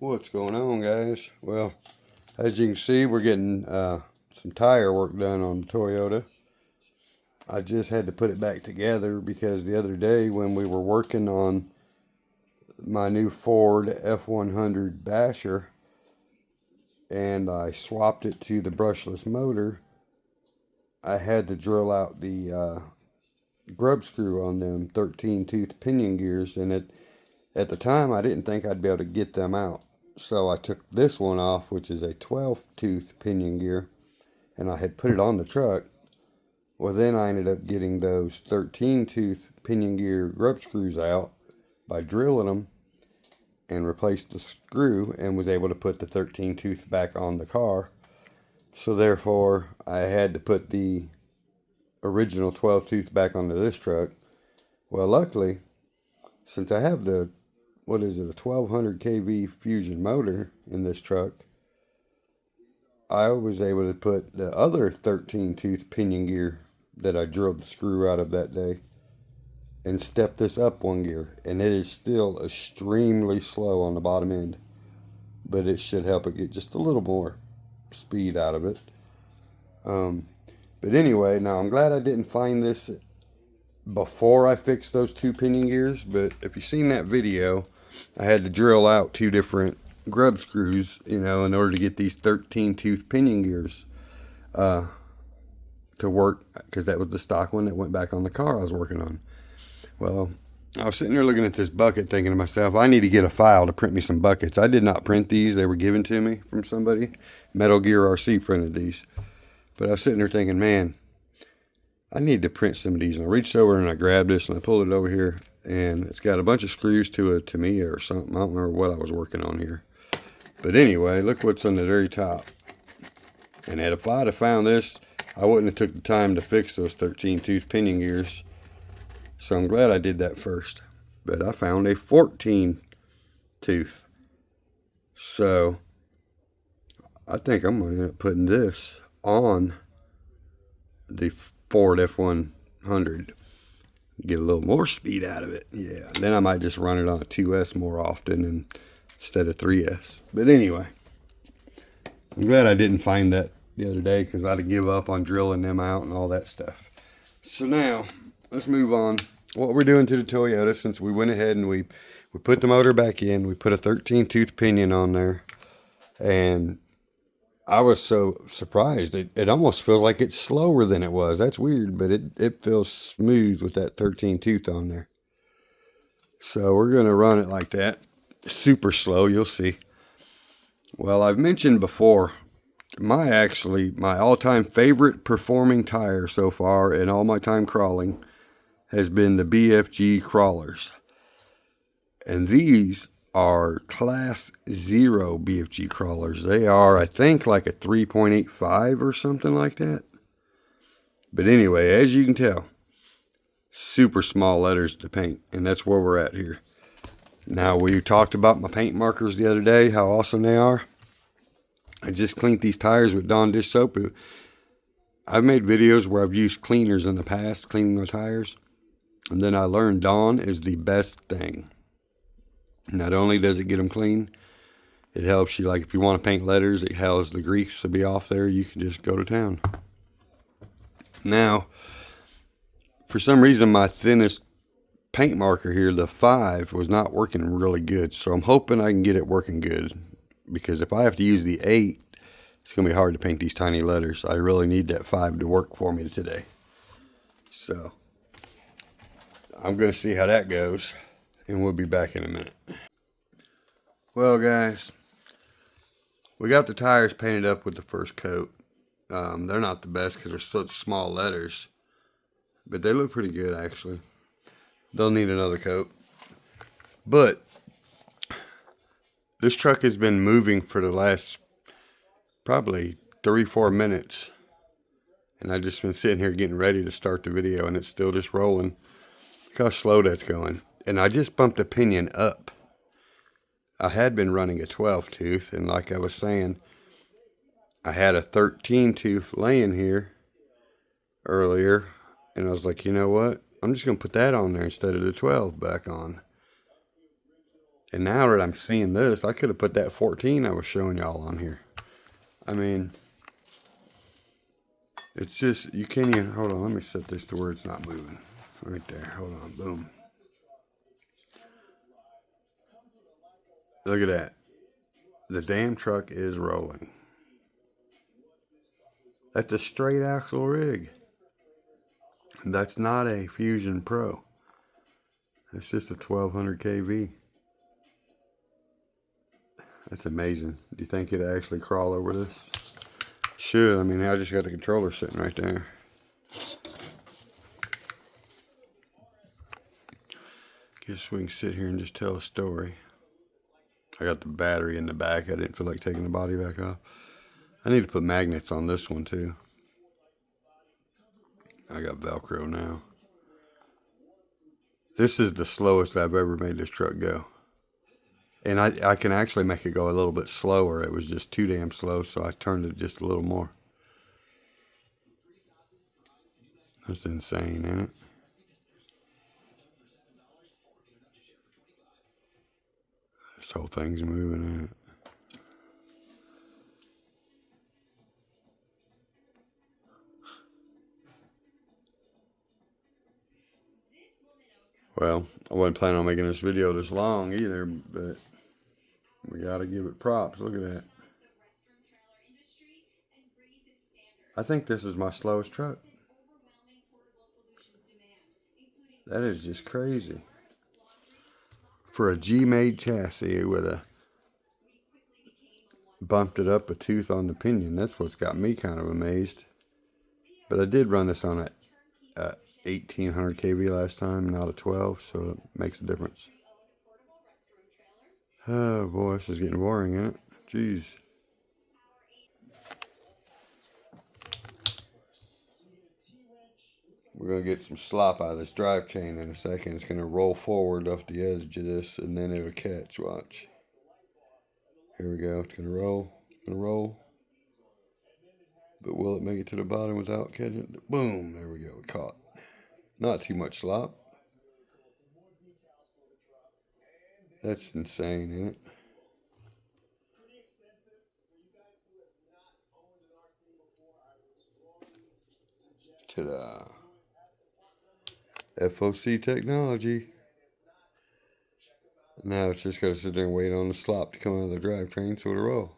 What's going on, guys? Well, as you can see, we're getting some tire work done on the Toyota. I just had to put it back together because the other day when we were working on my new Ford F100 Basher and I swapped it to the brushless motor, I had to drill out the grub screw on them 13-tooth pinion gears, and at the time I didn't think I'd be able to get them out. So I took this one off, which is a 12-tooth pinion gear, and I had put it on the truck. Well, then I ended up getting those 13-tooth pinion gear grub screws out by drilling them and replaced the screw and was able to put the 13-tooth back on the car. So therefore, I had to put the original 12-tooth back onto this truck. Well, luckily, since I have the a 1200 kV Fusion motor in this truck, I was able to put the other 13-tooth pinion gear that I drilled the screw out of that day and step this up one gear, and it is still extremely slow on the bottom end, but it should help it get just a little more speed out of it. But anyway, now I'm glad I didn't find this before I fixed those two pinion gears, but if you've seen that video, I had to drill out two different grub screws, in order to get these 13-tooth pinion gears to work, because that was the stock one that went back on the car I was working on. Well, I was sitting there looking at this bucket thinking to myself, I need to get a file to print me some buckets. I did not print these. They were given to me from somebody. Metal Gear RC printed these. But I was sitting there thinking, man, I need to print some of these. And I reached over and I grabbed this and I pulled it over here. And it's got a bunch of screws to it, to me or something. I don't remember what I was working on here. But anyway, look what's on the very top. And if I'd have found this, I wouldn't have took the time to fix those 13-tooth pinion gears. So I'm glad I did that first. But I found a 14-tooth. So I think I'm going to end up putting this on the Ford F100. Get a little more speed out of it. Yeah, then I might just run it on a 2S more often instead of 3S. But anyway, I'm glad I didn't find that the other day, because I'd have give up on drilling them out and all that stuff. So now, let's move on. What we're doing to the Toyota, since we went ahead and we put the motor back in, we put a 13-tooth pinion on there, and I was so surprised. It almost feels like it's slower than it was. That's weird, but it feels smooth with that 13-tooth on there. So we're going to run it like that. Super slow, you'll see. Well, I've mentioned before, my all-time favorite performing tire so far in all my time crawling has been the BFG crawlers. And these are class 0 BFG crawlers. They are, I think, like a 3.85 or something like that. But anyway, as you can tell, super small letters to paint, and that's where we're at here. Now, we talked about my paint markers the other day, how awesome they are. I just cleaned these tires with Dawn dish soap. I've made videos where I've used cleaners in the past, cleaning the tires. And then I learned Dawn is the best thing. Not only does it get them clean, it helps you, like if you want to paint letters, it helps the grease to be off there. You can just go to town. Now, for some reason, my thinnest paint marker here, the 5, was not working really good. So I'm hoping I can get it working good, because if I have to use the 8, it's going to be hard to paint these tiny letters. I really need that 5 to work for me today. So I'm going to see how that goes, and we'll be back in a minute. Well, guys, we got the tires painted up with the first coat. They're not the best because they're such small letters, but they look pretty good, actually. They'll need another coat. But this truck has been moving for the last probably 3-4 minutes, and I've just been sitting here getting ready to start the video, and it's still just rolling. Look how slow that's going. And I just bumped a pinion up. I had been running a 12-tooth, and like I was saying, I had a 13-tooth laying here earlier, and I was like, you know what? I'm just going to put that on there instead of the 12 back on. And now that I'm seeing this, I could have put that 14 I was showing y'all on here. I mean, it's just, you can't even, hold on, let me set this to where it's not moving. Right there, hold on, boom. Look at that. The damn truck is rolling. That's a straight axle rig. That's not a Fusion Pro. It's just a 1200 kV. That's amazing. Do you think it'd actually crawl over this? Should. I mean, I just got the controller sitting right there. Guess we can sit here and just tell a story. I got the battery in the back. I didn't feel like taking the body back off. I need to put magnets on this one too. I got Velcro now. This is the slowest I've ever made this truck go. And I can actually make it go a little bit slower. It was just too damn slow, so I turned it just a little more. That's insane, isn't it? This whole thing's moving, isn't it? Well, I wasn't planning on making this video this long either, but we gotta give it props. Look at that. I think this is my slowest truck. That is just crazy. For a G-made chassis, it would have bumped it up a tooth on the Pinion. That's what's got me kind of amazed. But I did run this on a 1800 kV last time, not a 12, so it makes a difference. Oh boy, this is getting boring, isn't it? Jeez. We're going to get some slop out of this drive chain in a second. It's going to roll forward off the edge of this, and then it'll catch. Watch. Here we go. It's going to roll. It's going to roll. But will it make it to the bottom without catching it? Boom. There we go. We caught. Not too much slop. That's insane, isn't it? Ta-da. FOC technology. Now it's just got to sit there and wait on the slop to come out of the drivetrain so it'll roll.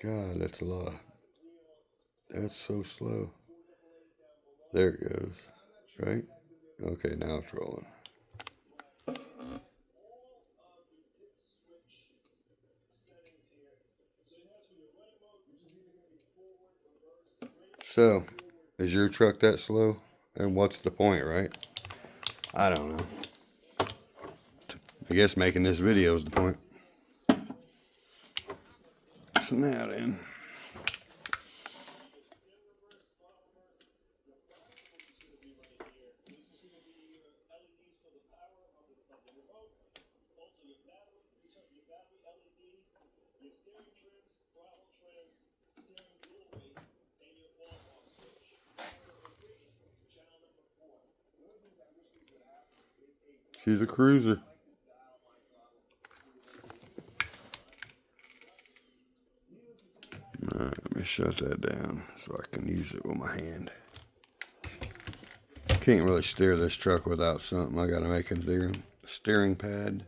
God, that's a lot. That's so slow. There it goes. Right? Okay, now it's rolling. So, is your truck that slow? And what's the point, right? I don't know. I guess making this video is the point. So now then. She's a cruiser. Alright, let me shut that down so I can use it with my hand. Can't really steer this truck without something. I gotta make a steering pad.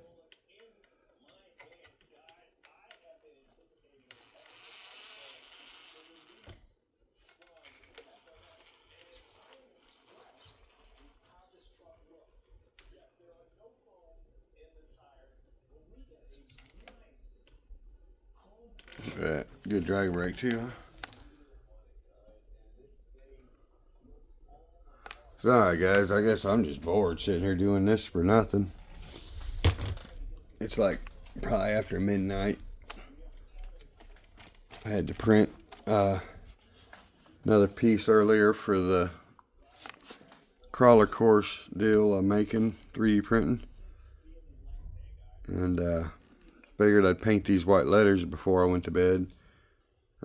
Right. Good drag brake too, huh? So, alright guys, I guess I'm just bored sitting here doing this for nothing. It's like probably after midnight. I had to print another piece earlier for the crawler course deal I'm making, 3D printing. And figured I'd paint these white letters before I went to bed.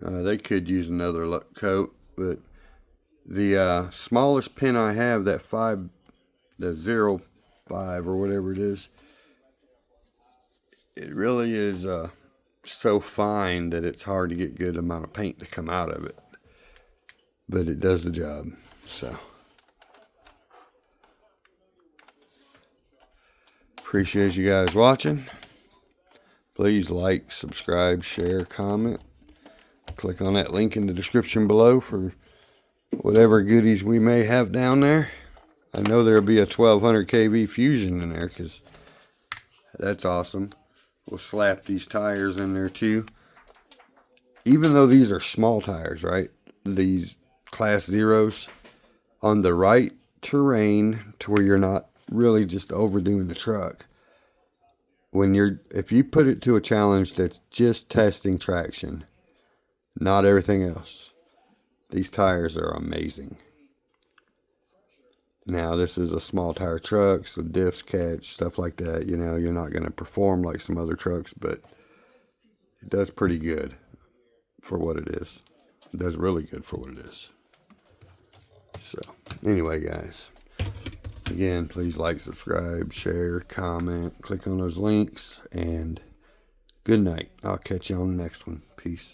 They could use another coat, but the smallest pin I have, that 0 5 or whatever it is. It really is so fine that it's hard to get good amount of paint to come out of it. But it does the job. So appreciate you guys watching. Please like, subscribe, share, comment. Click on that link in the description below for whatever goodies we may have down there. I know there'll be a 1200 kV Fusion in there because that's awesome. We'll slap these tires in there too. Even though these are small tires, right? These Class Zeros, on the right terrain to where you're not really just overdoing the truck. If you put it to a challenge that's just testing traction, not everything else, these tires are amazing. Now, this is a small tire truck, so diffs catch, stuff like that. You know, you're not going to perform like some other trucks, but it does pretty good for what it is. It does really good for what it is. So, anyway, guys, again, please like, subscribe, share, comment, click on those links, and good night. I'll catch you on the next one. Peace.